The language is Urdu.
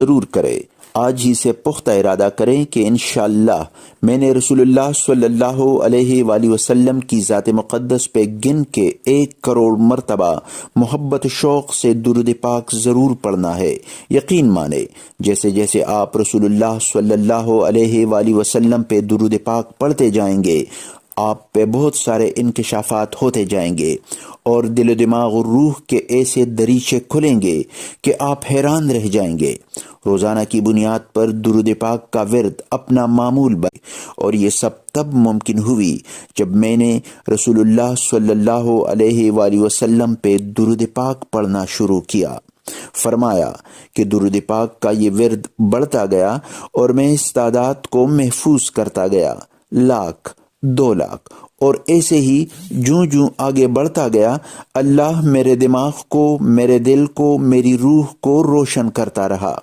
ضرور کرے۔ آج ہی سے پختہ ارادہ کریں کہ انشاءاللہ میں نے رسول اللہ صلی اللہ علیہ وآلہ وسلم کی ذات مقدس پہ گن کے 1 کروڑ مرتبہ محبت شوق سے درود پاک ضرور پڑھنا ہے۔ یقین مانے جیسے جیسے آپ رسول اللہ صلی اللہ علیہ وآلہ وسلم پہ درود پاک پڑھتے جائیں گے، آپ پہ بہت سارے انکشافات ہوتے جائیں گے اور دل و دماغ اور روح کے ایسے دریچے کھلیں گے کہ آپ حیران رہ جائیں گے۔ روزانہ کی بنیاد پر درود پاک کا ورد اپنا معمول بنے، اور یہ سب تب ممکن ہوئی جب میں نے رسول اللہ صلی اللہ علیہ وآلہ وسلم پہ درود پاک پڑھنا شروع کیا۔ فرمایا کہ درود پاک کا یہ ورد بڑھتا گیا اور میں اس تعداد کو محفوظ کرتا گیا، 1,00,000 2,00,000، اور ایسے ہی جوں جوں آگے بڑھتا گیا اللہ میرے دماغ کو، میرے دل کو، میری روح کو روشن کرتا رہا۔